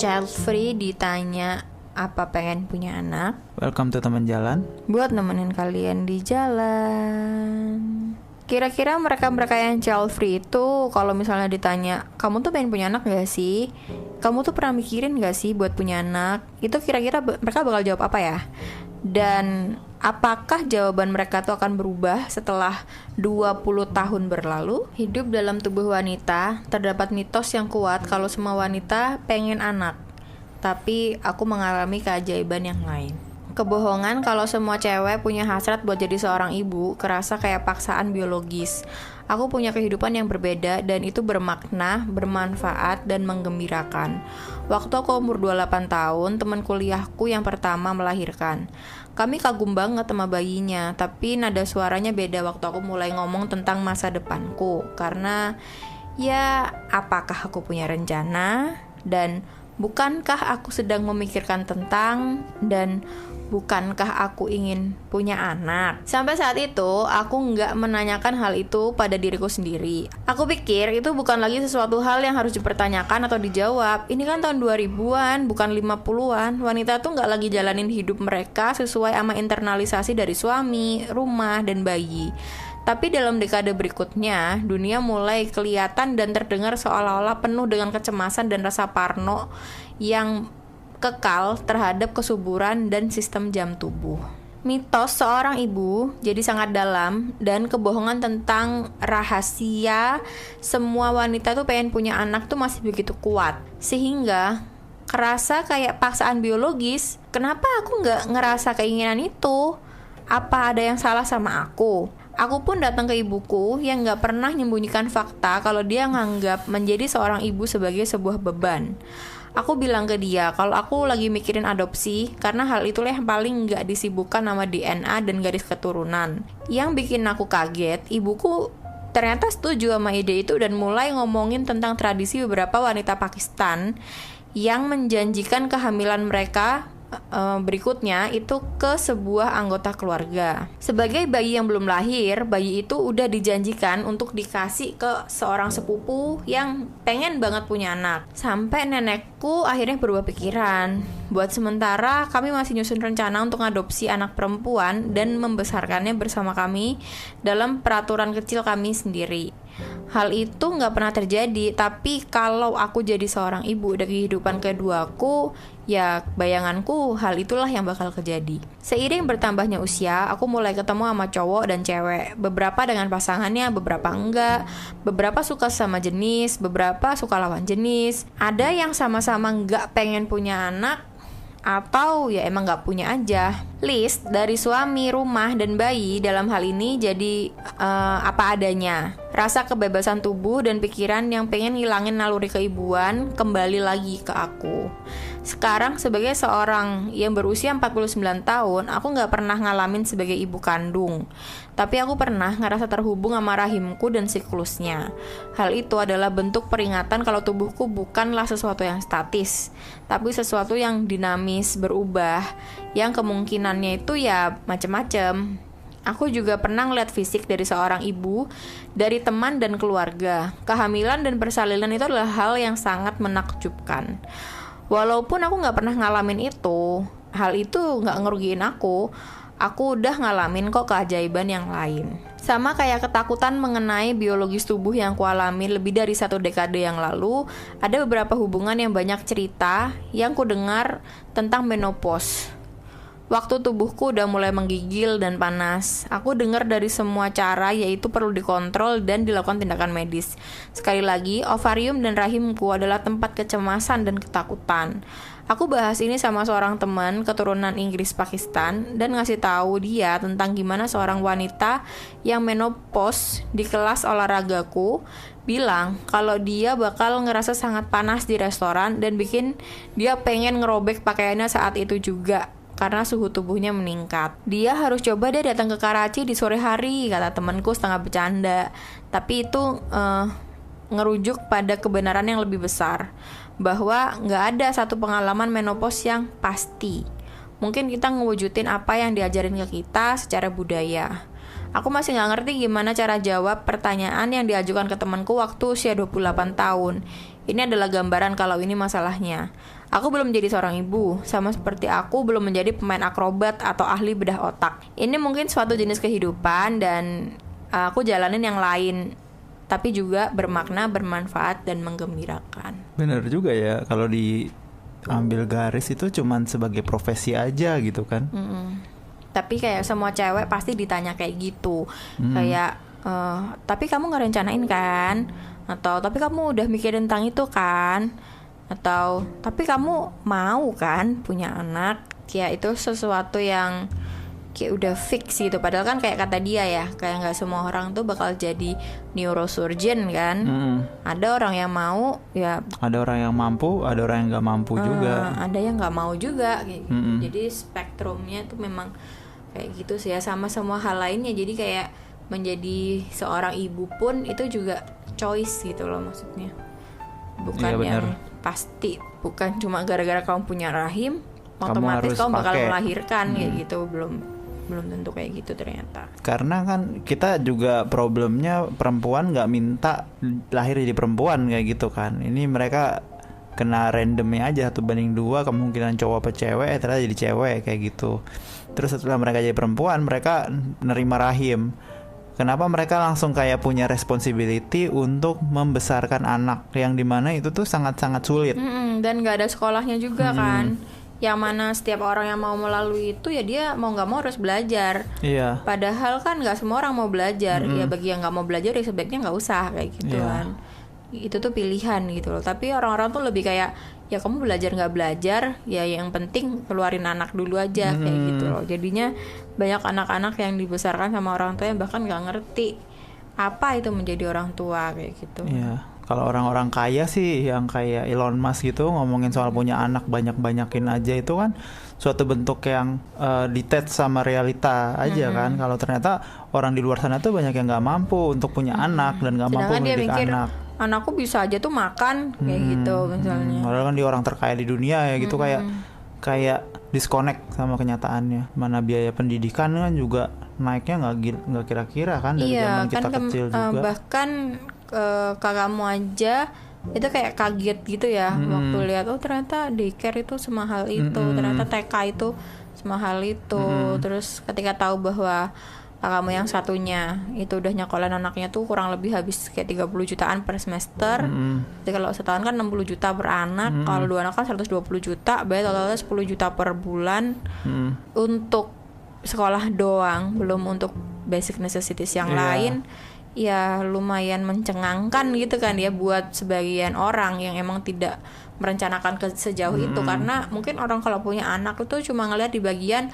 Child free ditanya apa pengen punya anak. Welcome to teman jalan. Buat nemenin kalian di jalan. Kira-kira mereka yang child free itu kalau misalnya ditanya, kamu tuh pengen punya anak gak sih? Kamu tuh pernah mikirin gak sih buat punya anak? Itu kira-kira mereka bakal jawab apa ya? Dan apakah jawaban mereka tuh akan berubah setelah 20 tahun berlalu? Hidup dalam tubuh wanita, terdapat mitos yang kuat kalau semua wanita pengen anak. Tapi aku mengalami keajaiban yang lain. Kebohongan kalau semua cewek punya hasrat buat jadi seorang ibu, kerasa kayak paksaan biologis. Aku punya kehidupan yang berbeda dan itu bermakna, bermanfaat, dan menggembirakan. Waktu aku umur 28 tahun, teman kuliahku yang pertama melahirkan. Kami kagum banget sama bayinya, tapi nada suaranya beda waktu aku mulai ngomong tentang masa depanku. Karena, ya, apakah aku punya rencana? Dan bukankah aku sedang memikirkan tentang, dan bukankah aku ingin punya anak? Sampai saat itu, aku nggak menanyakan hal itu pada diriku sendiri. Aku pikir itu bukan lagi sesuatu hal yang harus dipertanyakan atau dijawab. Ini kan tahun 2000-an, bukan 50-an. Wanita tuh nggak lagi jalanin hidup mereka sesuai sama internalisasi dari suami, rumah, dan bayi. Tapi dalam dekade berikutnya, dunia mulai kelihatan dan terdengar seolah-olah penuh dengan kecemasan dan rasa parno yang kekal terhadap kesuburan dan sistem jam tubuh. Mitos seorang ibu jadi sangat dalam dan kebohongan tentang rahasia semua wanita tuh pengen punya anak tuh masih begitu kuat. Sehingga kerasa kayak paksaan biologis. Kenapa aku nggak ngerasa keinginan itu? Apa ada yang salah sama aku? Aku pun datang ke ibuku yang gak pernah menyembunyikan fakta kalau dia nganggap menjadi seorang ibu sebagai sebuah beban. Aku bilang ke dia kalau aku lagi mikirin adopsi karena hal itulah yang paling gak disibukkan sama DNA dan garis keturunan. Yang bikin aku kaget, ibuku ternyata setuju sama ide itu dan mulai ngomongin tentang tradisi beberapa wanita Pakistan yang menjanjikan kehamilan mereka berikutnya itu ke sebuah anggota keluarga. Sebagai bayi yang belum lahir, bayi itu udah dijanjikan untuk dikasih ke seorang sepupu yang pengen banget punya anak. Sampai nenekku akhirnya berubah pikiran. Buat sementara, kami masih nyusun rencana untuk adopsi anak perempuan dan membesarkannya bersama kami dalam peraturan kecil kami sendiri. Hal itu gak pernah terjadi, tapi kalau aku jadi seorang ibu dari kehidupan keduaku, ya bayanganku hal itulah yang bakal terjadi. Seiring bertambahnya usia, aku mulai ketemu sama cowok dan cewek. Beberapa dengan pasangannya, beberapa enggak. Beberapa suka sama jenis, beberapa suka lawan jenis. Ada yang sama-sama gak pengen punya anak, atau ya emang gak punya aja. List dari suami, rumah, dan bayi dalam hal ini jadi apa adanya. Rasa kebebasan tubuh dan pikiran yang pengen ngilangin naluri keibuan kembali lagi ke aku. Sekarang sebagai seorang yang berusia 49 tahun, aku gak pernah ngalamin sebagai ibu kandung. Tapi aku pernah ngerasa terhubung sama rahimku dan siklusnya. Hal itu adalah bentuk peringatan kalau tubuhku bukanlah sesuatu yang statis, tapi sesuatu yang dinamis, berubah, yang kemungkinannya itu ya macem-macem. Aku juga pernah ngeliat fisik dari seorang ibu, dari teman dan keluarga. Kehamilan dan persalinan itu adalah hal yang sangat menakjubkan. Walaupun aku gak pernah ngalamin itu, hal itu gak ngerugiin aku udah ngalamin kok keajaiban yang lain. Sama kayak ketakutan mengenai biologis tubuh yang kualami lebih dari 1 dekade yang lalu, ada beberapa hubungan yang banyak cerita yang ku dengar tentang menopause. Waktu tubuhku udah mulai menggigil dan panas, aku dengar dari semua cara yaitu perlu dikontrol dan dilakukan tindakan medis. Sekali lagi, ovarium dan rahimku adalah tempat kecemasan dan ketakutan. Aku bahas ini sama seorang teman keturunan Inggris Pakistan dan ngasih tahu dia tentang gimana seorang wanita yang menopause di kelas olahragaku bilang kalau dia bakal ngerasa sangat panas di restoran dan bikin dia pengen ngerobek pakaiannya saat itu juga. Karena suhu tubuhnya meningkat. Dia harus coba deh datang ke Karachi di sore hari, kata temanku setengah bercanda. Tapi itu ngerujuk pada kebenaran yang lebih besar, bahwa gak ada satu pengalaman menopause yang pasti. Mungkin kita ngewujudin apa yang diajarin ke kita secara budaya. Aku masih gak ngerti gimana cara jawab pertanyaan yang diajukan ke temanku waktu usia 28 tahun. Ini adalah gambaran kalau ini masalahnya. Aku belum menjadi seorang ibu, sama seperti aku belum menjadi pemain akrobat atau ahli bedah otak. Ini mungkin suatu jenis kehidupan dan aku jalanin yang lain, tapi juga bermakna, bermanfaat, dan menggembirakan. Bener juga ya, kalau diambil garis itu cuman sebagai profesi aja gitu kan. Tapi kayak semua cewek pasti ditanya kayak gitu, kayak tapi kamu nggak rencanain kan? Atau tapi kamu udah mikirin tentang itu kan? Atau tapi kamu mau kan punya anak? Ya itu sesuatu yang kayak udah fix gitu. Padahal kan kayak kata dia ya, kayak nggak semua orang tuh bakal jadi neurosurgeon kan. Ada orang yang mau, ya ada orang yang mampu, ada orang yang nggak mampu juga. ada yang nggak mau juga kayak gitu. Jadi spektrumnya tuh memang kayak gitu sih ya, sama semua hal lainnya. Jadi kayak menjadi seorang ibu pun itu juga choice gitu loh maksudnya. Bukan yang pasti, bukan cuma gara-gara kamu punya rahim otomatis kamu bakal melahirkan kayak gitu. Belum tentu kayak gitu ternyata. Karena kan kita juga problemnya perempuan nggak minta lahir jadi perempuan kayak gitu kan. Ini mereka kena randomnya aja 1:2 kemungkinan cowok apa cewek, ternyata jadi cewek kayak gitu. Terus setelah mereka jadi perempuan, mereka nerima rahim. Kenapa mereka langsung kayak punya responsibility untuk membesarkan anak, yang dimana itu tuh sangat-sangat sulit. Dan gak ada sekolahnya juga kan, yang mana setiap orang yang mau melalui itu ya dia mau gak mau harus belajar. Padahal kan gak semua orang mau belajar. Ya bagi yang gak mau belajar ya sebaiknya gak usah kayak gitu kan. Itu tuh pilihan gitu loh. Tapi orang-orang tuh lebih kayak ya kamu belajar gak belajar, ya yang penting keluarin anak dulu aja kayak gitu loh. Jadinya banyak anak-anak yang dibesarkan sama orang tua yang bahkan gak ngerti apa itu menjadi orang tua kayak gitu. Kalau orang-orang kaya sih yang kayak Elon Musk gitu ngomongin soal punya anak banyak-banyakin aja, itu kan suatu bentuk yang detach sama realita aja kan. Kalau ternyata orang di luar sana tuh banyak yang nggak mampu untuk punya anak dan nggak mampu mendidik anak. Anakku bisa aja tuh makan kayak gitu misalnya. Padahal kan dia orang terkaya di dunia ya gitu. Kayak disconnect sama kenyataannya. Mana biaya pendidikan kan juga naiknya nggak kira-kira kan dari zaman kita kecil juga. Bahkan kakakmu aja itu kayak kaget gitu ya waktu lihat ternyata daycare itu semahal itu, ternyata TK itu semahal itu. Terus ketika tahu bahwa kakakmu yang satunya itu udah nyekolahin anaknya tuh kurang lebih habis kayak 30 jutaan per semester. Jadi kalau setahun kan 60 juta per anak, kalau 2 anak kan 120 juta, berarti totalnya 10 juta per bulan untuk sekolah doang, belum untuk basic necessities yang lain. Ya lumayan mencengangkan gitu kan ya buat sebagian orang yang emang tidak merencanakan sejauh itu. Karena mungkin orang kalau punya anak itu cuma ngeliat di bagian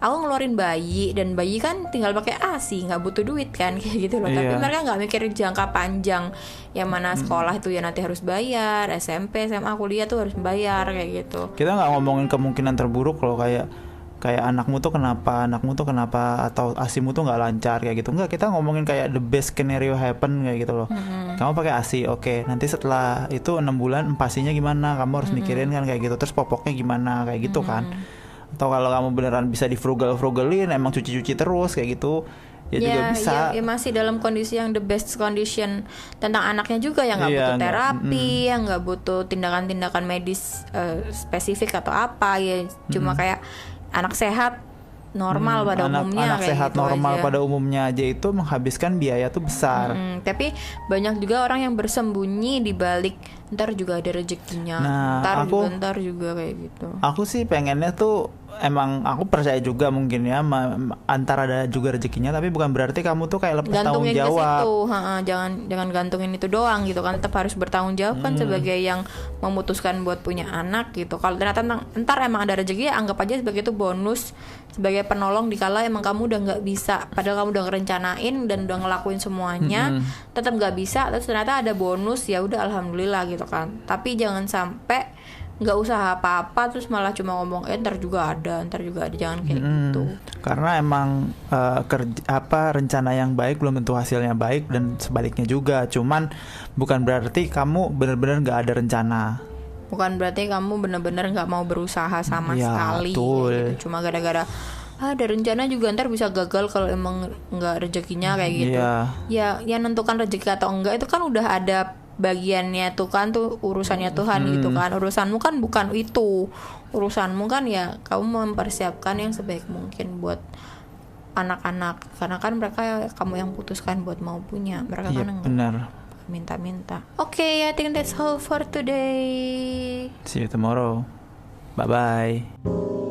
aku ngeluarin bayi, dan bayi kan tinggal pakai ASI, nggak butuh duit kan kayak gitu loh. Tapi mereka nggak mikirin jangka panjang, yang mana sekolah itu ya nanti harus bayar, SMP, SMA, kuliah tuh harus bayar kayak gitu. Kita nggak ngomongin kemungkinan terburuk loh, kayak anakmu tuh kenapa atau ASImu tuh nggak lancar kayak gitu. Enggak, kita ngomongin kayak the best scenario happen kayak gitu loh. Kamu pakai ASI, oke. Nanti setelah itu 6 bulan empasinya gimana, kamu harus mikirin kan kayak gitu. Terus popoknya gimana kayak gitu kan. Atau kalau kamu beneran bisa di frugalin, emang cuci terus kayak gitu, ya juga bisa. Ya masih dalam kondisi yang the best condition tentang anaknya juga, yang nggak butuh terapi, yang nggak butuh tindakan-tindakan medis spesifik atau apa ya, cuma kayak anak sehat normal pada umumnya. Anak sehat gitu normal aja. Pada umumnya aja itu menghabiskan biaya tuh besar. Tapi banyak juga orang yang bersembunyi di balik ntar juga ada rezekinya, ntar juga kayak gitu. Aku sih pengennya tuh emang aku percaya juga mungkin ya antara ada juga rezekinya, tapi bukan berarti kamu tuh kayak lepas tanggung jawab. Jangan gantungin itu doang gitu kan, tetap harus bertanggung jawab kan sebagai yang memutuskan buat punya anak gitu. Kalau ternyata ntar emang ada rezeki, ya anggap aja sebagai itu bonus, sebagai penolong dikala emang kamu udah nggak bisa, padahal kamu udah ngerencanain dan udah ngelakuin semuanya, tetap nggak bisa, terus ternyata ada bonus, ya udah alhamdulillah gitu kan. Tapi jangan sampai nggak usaha apa-apa terus malah cuma ngomong ntar juga ada, jangan kayak gitu. Karena emang rencana yang baik belum tentu hasilnya baik, dan sebaliknya juga. Cuman bukan berarti kamu benar-benar nggak ada rencana. Bukan berarti kamu benar-benar nggak mau berusaha sama sekali. Gitu. Cuma gara-gara ada rencana juga ntar bisa gagal kalau emang nggak rezekinya kayak gitu. Ya nentukan rezeki atau enggak itu kan udah ada bagiannya Tuhan tuh urusannya Tuhan gitu kan. Urusanmu kan bukan itu. Urusanmu kan ya kamu mempersiapkan yang sebaik mungkin buat anak-anak, karena kan mereka kamu yang putuskan buat mau punya, mereka Iya, kan benar. minta-minta. Oke, I think that's all for today. See you tomorrow. Bye bye.